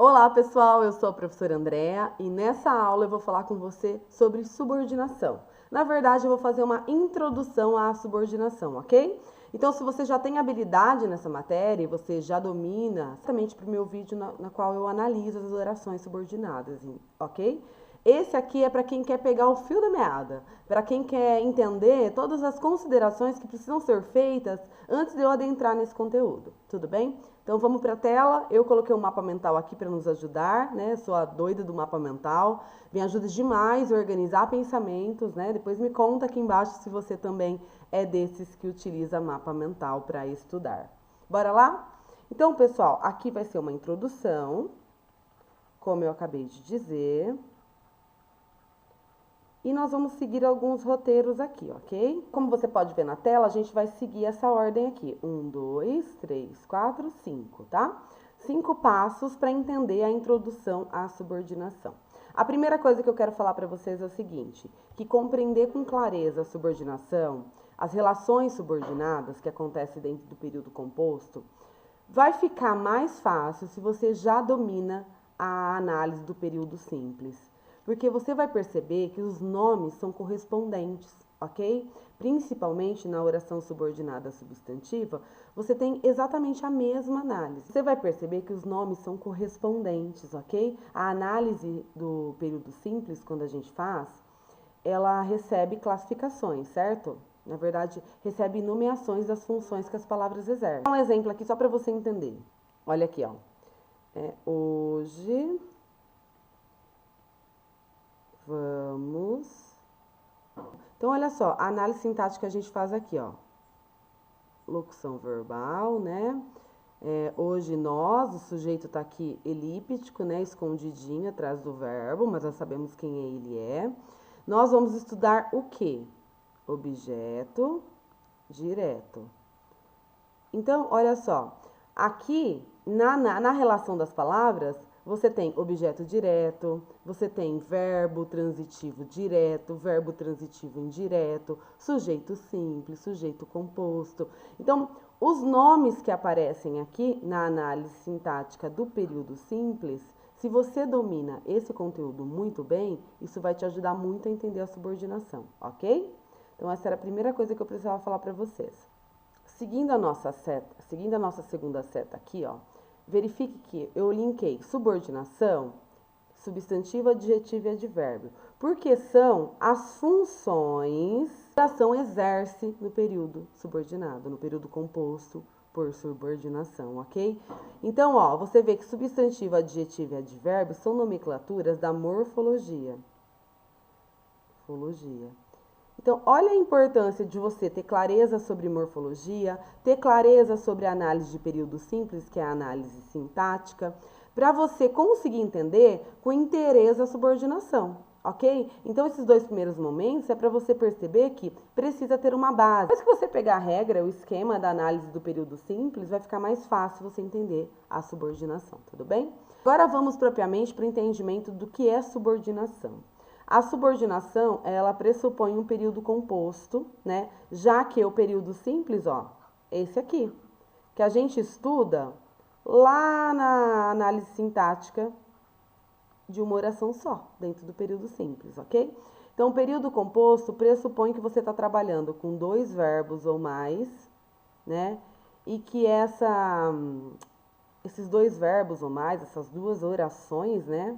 Olá pessoal, eu sou a professora Andrea e nessa aula eu vou falar com você sobre subordinação. Na verdade, eu vou fazer uma introdução à subordinação, ok? Então, se você já tem habilidade nessa matéria e você já domina, exatamente para o meu vídeo na qual eu analiso as orações subordinadas, ok? Esse aqui é para quem quer pegar o fio da meada, para quem quer entender todas as considerações que precisam ser feitas antes de eu adentrar nesse conteúdo, tudo bem? Então vamos para a tela, eu coloquei um mapa mental aqui para nos ajudar, né? Sou a doida do mapa mental, me ajuda demais a organizar pensamentos, né? Depois me conta aqui embaixo se você também é desses que utiliza mapa mental para estudar. Bora lá? Então, pessoal, aqui vai ser uma introdução, como eu acabei de dizer. E nós vamos seguir alguns roteiros aqui, ok? Como você pode ver na tela, a gente vai seguir essa ordem aqui. 1, 2, 3, 4, 5, tá? 5 passos para entender a introdução à subordinação. A primeira coisa que eu quero falar para vocês é o seguinte, que compreender com clareza a subordinação, as relações subordinadas que acontecem dentro do período composto, vai ficar mais fácil se você já domina a análise do período simples. Porque você vai perceber que os nomes são correspondentes, ok? Principalmente na oração subordinada substantiva, você tem exatamente a mesma análise. Você vai perceber que os nomes são correspondentes, ok? A análise do período simples, quando a gente faz, ela recebe classificações, certo? Na verdade, recebe nomeações das funções que as palavras exercem. Vou dar um exemplo aqui só para você entender. Olha aqui, ó. Hoje vamos... Então, olha só, a análise sintática a gente faz aqui, ó. Locução verbal, né? Hoje nós, o sujeito tá aqui elíptico, né? Escondidinho atrás do verbo, mas nós sabemos quem ele é. Nós vamos estudar o quê? Objeto direto. Então, olha só, aqui na relação das palavras, você tem objeto direto, você tem verbo transitivo direto, verbo transitivo indireto, sujeito simples, sujeito composto. Então, os nomes que aparecem aqui na análise sintática do período simples, se você domina esse conteúdo muito bem, isso vai te ajudar muito a entender a subordinação, ok? Então, essa era a primeira coisa que eu precisava falar para vocês. Seguindo a nossa segunda seta aqui, ó, verifique que eu linkei subordinação, substantivo, adjetivo e advérbio, porque são as funções que a ação exerce no período subordinado, no período composto por subordinação, ok? Então, ó, você vê que substantivo, adjetivo e advérbio são nomenclaturas da morfologia. Então, olha a importância de você ter clareza sobre morfologia, ter clareza sobre a análise de período simples, que é a análise sintática, para você conseguir entender com interesse a subordinação, ok? Então, esses dois primeiros momentos é para você perceber que precisa ter uma base. Depois que você pegar a regra, o esquema da análise do período simples, vai ficar mais fácil você entender a subordinação, tudo bem? Agora vamos propriamente para o entendimento do que é subordinação. A subordinação, ela pressupõe um período composto, né? Já que o período simples, ó, esse aqui, que a gente estuda lá na análise sintática de uma oração só, dentro do período simples, ok? Então, o período composto pressupõe que você está trabalhando com 2 verbos ou mais, né? E que esses 2 verbos ou mais, essas 2 orações, né?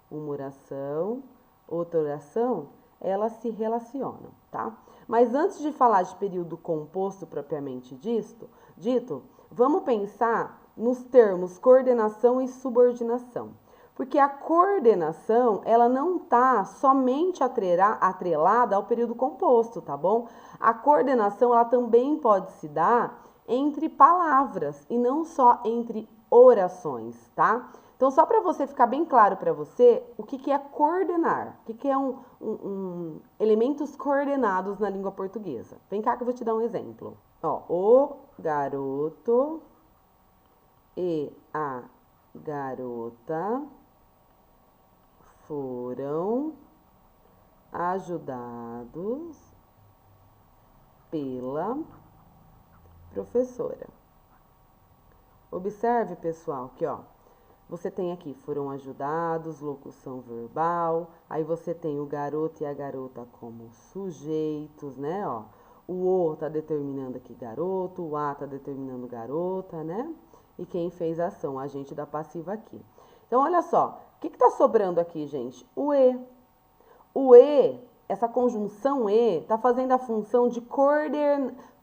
Uma oração, outra oração, elas se relacionam, tá? Mas antes de falar de período composto propriamente dito, vamos pensar nos termos coordenação e subordinação. Porque a coordenação, ela não está somente atrelada ao período composto, tá bom? A coordenação, ela também pode se dar entre palavras e não só entre orações, tá? Então, só para você ficar bem claro para você, o que é coordenar? O que é elementos coordenados na língua portuguesa? Vem cá que eu vou te dar um exemplo. Ó, o garoto e a garota foram ajudados pela professora. Observe, pessoal, que ó, Você tem aqui, foram ajudados, locução verbal. Aí você tem o garoto e a garota como sujeitos, né? Ó, o tá determinando aqui garoto, o a tá determinando garota, né? E quem fez a ação, agente da passiva aqui. Então, olha só, o que tá sobrando aqui, gente? O e. O e, essa conjunção e, tá fazendo a função de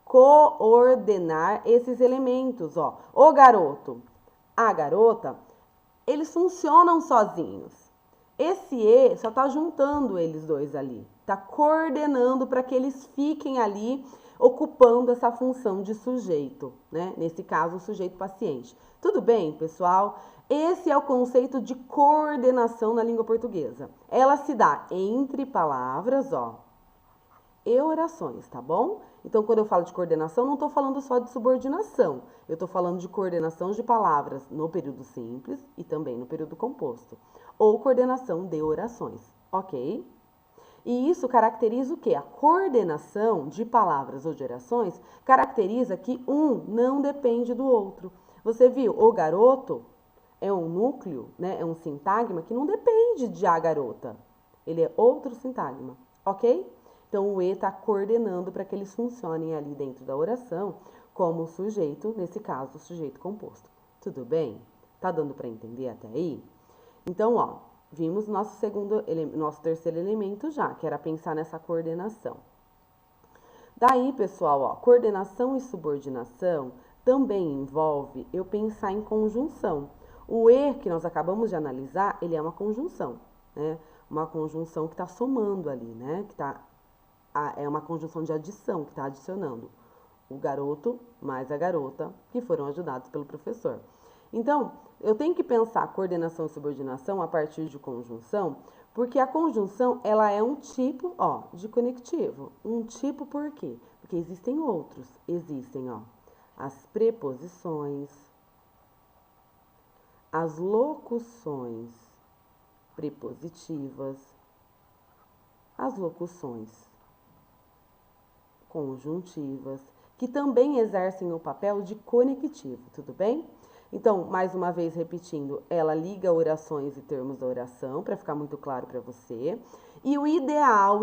coordenar esses elementos, ó. O garoto, a garota, eles funcionam sozinhos. Esse e só está juntando eles dois ali, está coordenando para que eles fiquem ali ocupando essa função de sujeito, né? Nesse caso, o sujeito paciente. Tudo bem, pessoal? Esse é o conceito de coordenação na língua portuguesa. Ela se dá entre palavras, ó, e orações, tá bom? Então, quando eu falo de coordenação, não estou falando só de subordinação. Eu estou falando de coordenação de palavras no período simples e também no período composto. Ou coordenação de orações, ok? E isso caracteriza o quê? A coordenação de palavras ou de orações caracteriza que um não depende do outro. Você viu, o garoto é um núcleo, né? É um sintagma que não depende de a garota. Ele é outro sintagma, ok? Então, o e está coordenando para que eles funcionem ali dentro da oração como sujeito, nesse caso, o sujeito composto. Tudo bem? Tá dando para entender até aí? Então, ó, vimos nosso terceiro elemento já, que era pensar nessa coordenação. Daí, pessoal, ó, coordenação e subordinação também envolve eu pensar em conjunção. O e que nós acabamos de analisar, ele é uma conjunção, né? Uma conjunção que está somando ali, né? É uma conjunção de adição, que está adicionando o garoto mais a garota, que foram ajudados pelo professor. Então, eu tenho que pensar coordenação e subordinação a partir de conjunção, porque a conjunção, ela é um tipo, ó, de conectivo. Um tipo por quê? Porque existem outros. Existem, ó, as preposições, as locuções prepositivas, as locuções conjuntivas, que também exercem o papel de conectivo, tudo bem? Então, mais uma vez repetindo, ela liga orações e termos da oração, para ficar muito claro para você. E o ideal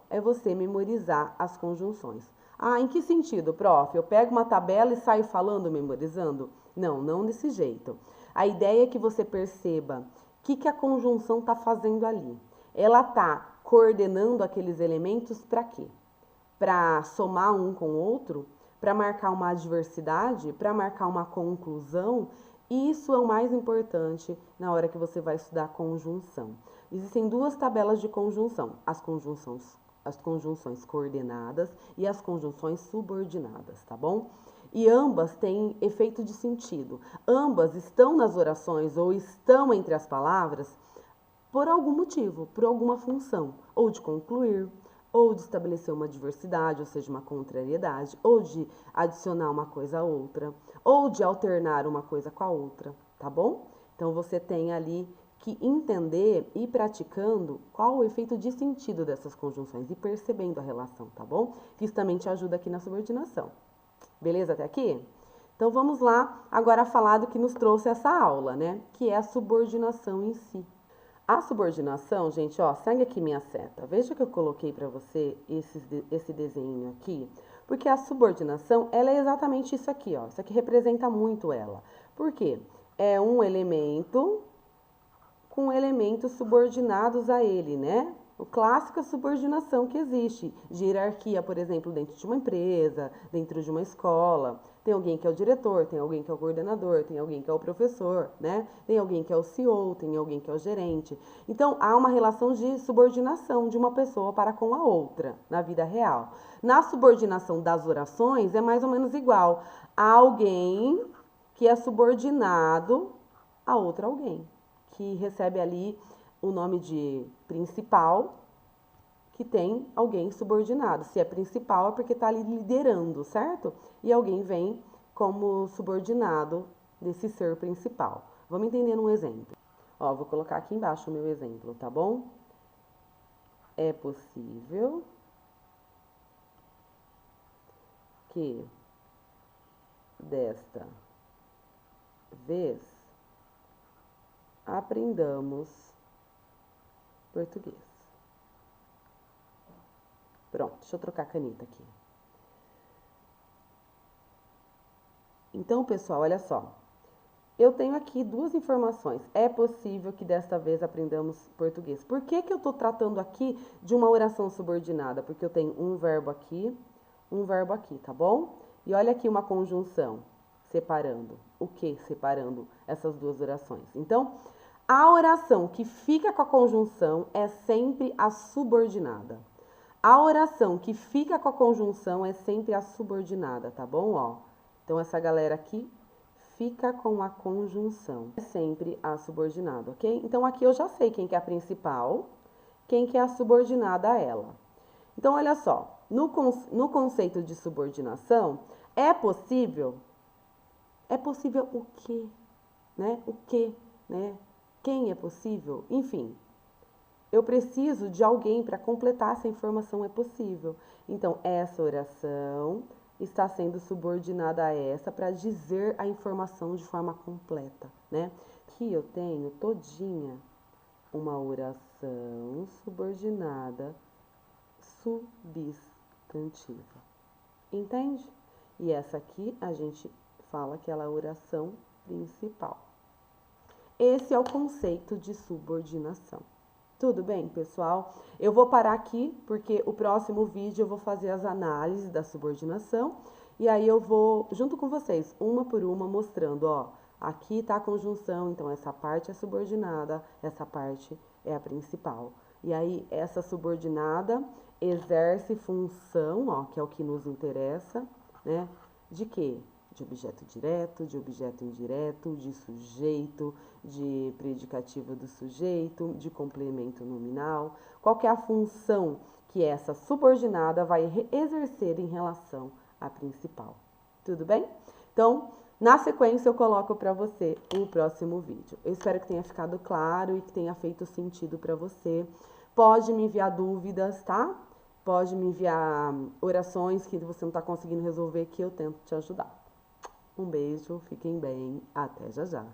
é você memorizar as conjunções. Ah, em que sentido, prof? Eu pego uma tabela e saio falando, memorizando? Não, não desse jeito. A ideia é que você perceba o que a conjunção está fazendo ali. Ela está coordenando aqueles elementos para quê? Para somar um com o outro, para marcar uma adversidade, para marcar uma conclusão. Isso é o mais importante na hora que você vai estudar conjunção. Existem duas tabelas de conjunção, as conjunções coordenadas e as conjunções subordinadas, tá bom? E ambas têm efeito de sentido. Ambas estão nas orações ou estão entre as palavras por algum motivo, por alguma função, ou de concluir, ou de estabelecer uma diversidade, ou seja, uma contrariedade, ou de adicionar uma coisa a outra, ou de alternar uma coisa com a outra, tá bom? Então, você tem ali que entender e praticando qual o efeito de sentido dessas conjunções e percebendo a relação, tá bom? Que isso também te ajuda aqui na subordinação. Beleza até aqui? Então, vamos lá agora falar do que nos trouxe essa aula, né? Que é a subordinação em si. A subordinação, gente, ó, segue aqui minha seta. Veja que eu coloquei para você esse desenho aqui, porque a subordinação, ela é exatamente isso aqui, ó. Isso aqui representa muito ela. Por quê? É um elemento com elementos subordinados a ele, né? O clássico é a subordinação que existe, de hierarquia, por exemplo, dentro de uma empresa, dentro de uma escola. Tem alguém que é o diretor, tem alguém que é o coordenador, tem alguém que é o professor, né? Tem alguém que é o CEO, tem alguém que é o gerente. Então, há uma relação de subordinação de uma pessoa para com a outra, na vida real. Na subordinação das orações, é mais ou menos igual. Há alguém que é subordinado a outro alguém, que recebe ali o nome de principal, que tem alguém subordinado. Se é principal é porque está ali liderando, certo? E alguém vem como subordinado desse ser principal. Vamos entender um exemplo. Ó, vou colocar aqui embaixo o meu exemplo, tá bom? É possível que desta vez aprendamos português. Pronto, deixa eu trocar a caneta aqui. Então, pessoal, olha só. Eu tenho aqui duas informações. É possível que desta vez aprendamos português. Por que que eu estou tratando aqui de uma oração subordinada? Porque eu tenho um verbo aqui, tá bom? E olha aqui uma conjunção, separando. O que separando essas duas orações? Então, a oração que fica com a conjunção é sempre a subordinada. A oração que fica com a conjunção é sempre a subordinada, tá bom? Ó, então, essa galera aqui fica com a conjunção. É sempre a subordinada, ok? Então, aqui eu já sei quem que é a principal, quem que é a subordinada a ela. Então, olha só. No conceito de subordinação, é possível o quê? Né? O quê? Né? Quem é possível? Enfim, eu preciso de alguém para completar essa informação é possível. Então, essa oração está sendo subordinada a essa para dizer a informação de forma completa, né? Aqui eu tenho todinha uma oração subordinada substantiva. Entende? E essa aqui a gente fala que ela é a oração principal. Esse é o conceito de subordinação. Tudo bem, pessoal? Eu vou parar aqui, porque o próximo vídeo eu vou fazer as análises da subordinação. E aí eu vou, junto com vocês, uma por uma, mostrando, ó, aqui tá a conjunção, então essa parte é subordinada, essa parte é a principal. E aí, essa subordinada exerce função, ó, que é o que nos interessa, né? De quê? De objeto direto, de objeto indireto, de sujeito, de predicativo do sujeito, de complemento nominal. Qual que é a função que essa subordinada vai exercer em relação à principal? Tudo bem? Então, na sequência eu coloco para você o próximo vídeo. Eu espero que tenha ficado claro e que tenha feito sentido para você. Pode me enviar dúvidas, tá? Pode me enviar orações que você não está conseguindo resolver, que eu tento te ajudar. Um beijo, fiquem bem, até já já.